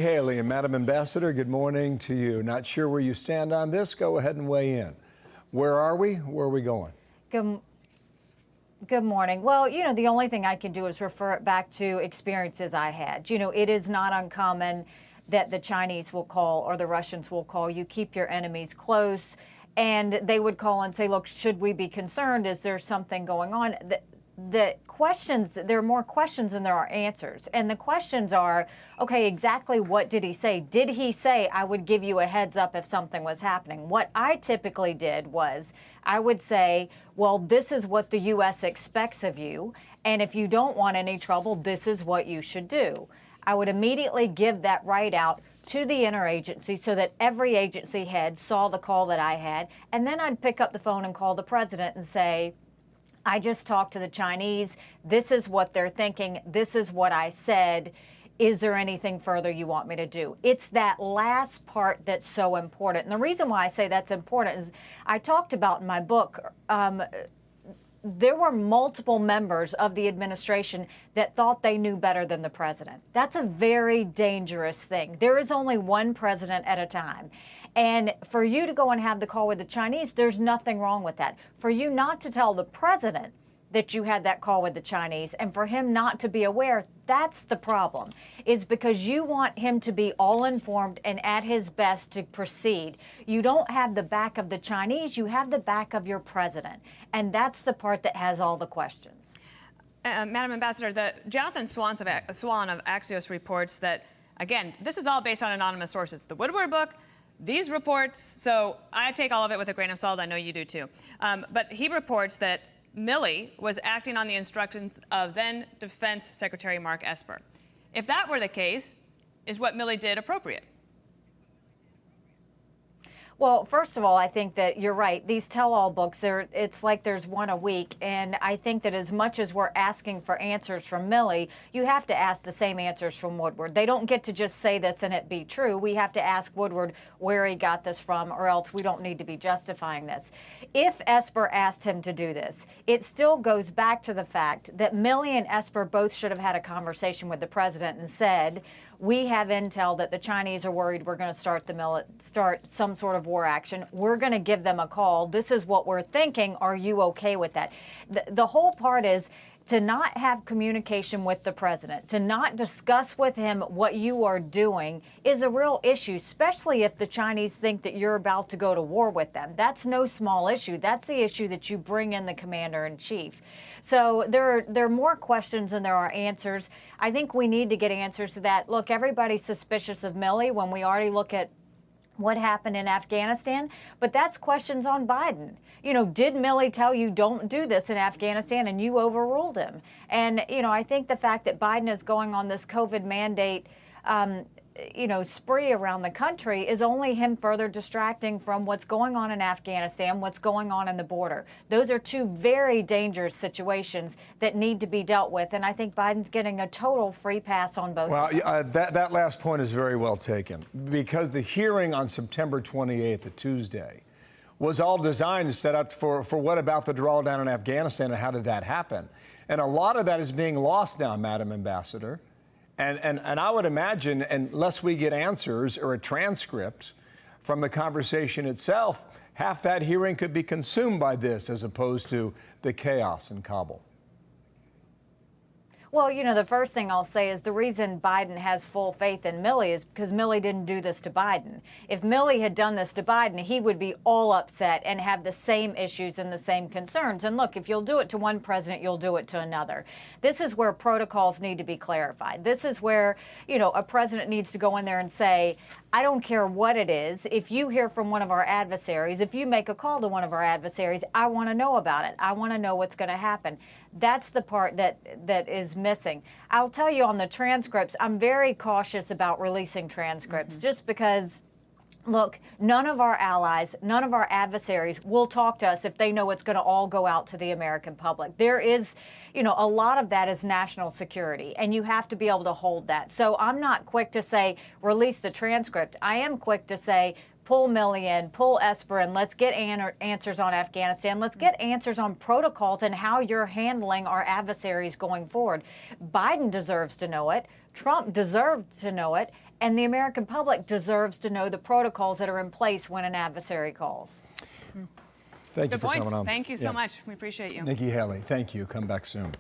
Haley and Madam Ambassador, good morning to you. Not sure where you stand on this. Go ahead and weigh in. Where are we? Where are we going? Good morning. Well, the only thing I can do is refer it back to experiences I had. It is not uncommon that the Chinese will call or the Russians will call. You keep your enemies close, and they would call and say, look, should we be concerned? Is there something going on? The questions, there are more questions than there are answers. And the questions are, okay, exactly what did he say? Did he say, I would give you a heads up if something was happening? What I typically did was I would say, well, this is what the U.S. expects of you. And if you don't want any trouble, this is what you should do. I would immediately give that right out to the interagency so that every agency head saw the call that I had. And then I'd pick up the phone and call the president and say, I just talked to the Chinese. This is what they're thinking. This is what I said. Is there anything further you want me to do? It's that last part that's so important. And the reason why I say that's important is I talked about in my book, there were multiple members of the administration that thought they knew better than the president. That's a very dangerous thing. There is only one president at a time. And for you to go and have the call with the Chinese, there's nothing wrong with that. For you not to tell the president that you had that call with the Chinese and for him not to be aware, that's the problem. Is because you want him to be all informed and at his best to proceed. You don't have the back of the Chinese, you have the back of your president. And that's the part that has all the questions. Madam Ambassador, Jonathan Swan of Axios reports that, again, this is all based on anonymous sources. The Woodward book, these reports, so I take all of it with a grain of salt. I know you do too. But he reports that Milley was acting on the instructions of then Defense Secretary Mark Esper. If that were the case, is what Milley did appropriate? Well, first of all, I think that you're right. These tell-all books, it's like there's one a week. And I think that as much as we're asking for answers from Milley, you have to ask the same answers from Woodward. They don't get to just say this and it be true. We have to ask Woodward where he got this from, or else we don't need to be justifying this. If Esper asked him to do this, it still goes back to the fact that Milley and Esper both should have had a conversation with the president and said, we have intel that the Chinese are worried we're going to start some sort of war action. We're going to give them a call. This is what we're thinking. Are you okay with that? The whole part is to not have communication with the president, to not discuss with him what you are doing is a real issue, especially if the Chinese think that you're about to go to war with them. That's no small issue. That's the issue that you bring in the commander-in-chief. So there are more questions than there are answers. I think we need to get answers to that. Look, everybody's suspicious of Milley when we already look at what happened in Afghanistan, but that's questions on Biden. Did Milley tell you don't do this in Afghanistan and you overruled him? And, I think the fact that Biden is going on this COVID mandate, spree around the country is only him further distracting from what's going on in Afghanistan, what's going on in the border. Those are two very dangerous situations that need to be dealt with. And I think Biden's getting a total free pass on both of them. That last point is very well taken, because the hearing on September 28th, a Tuesday, was all designed to set up for what about the drawdown in Afghanistan and how did that happen? And a lot of that is being lost now, Madam Ambassador. And I would imagine, unless we get answers or a transcript from the conversation itself, half that hearing could be consumed by this as opposed to the chaos in Kabul. Well, the first thing I'll say is the reason Biden has full faith in Milley is because Milley didn't do this to Biden. If Milley had done this to Biden, he would be all upset and have the same issues and the same concerns. And look, if you'll do it to one president, you'll do it to another. This is where protocols need to be clarified. This is where, a president needs to go in there and say, I don't care what it is. If you hear from one of our adversaries, if you make a call to one of our adversaries, I want to know about it. I want to know what's going to happen. That's the part that is missing. I'll tell you on the transcripts, I'm very cautious about releasing transcripts just because, look, none of our allies, none of our adversaries will talk to us if they know it's going to all go out to the American public. There is, a lot of that is national security, and you have to be able to hold that. So I'm not quick to say, release the transcript. I am quick to say, pull Milley in, pull Esper in, let's get answers on Afghanistan. Let's get answers on protocols and how you're handling our adversaries going forward. Biden deserves to know it. Trump deserves to know it. And the American public deserves to know the protocols that are in place when an adversary calls. Thank you Good for point. coming on. Thank you so much. We appreciate you. Nikki Haley, thank you. Come back soon.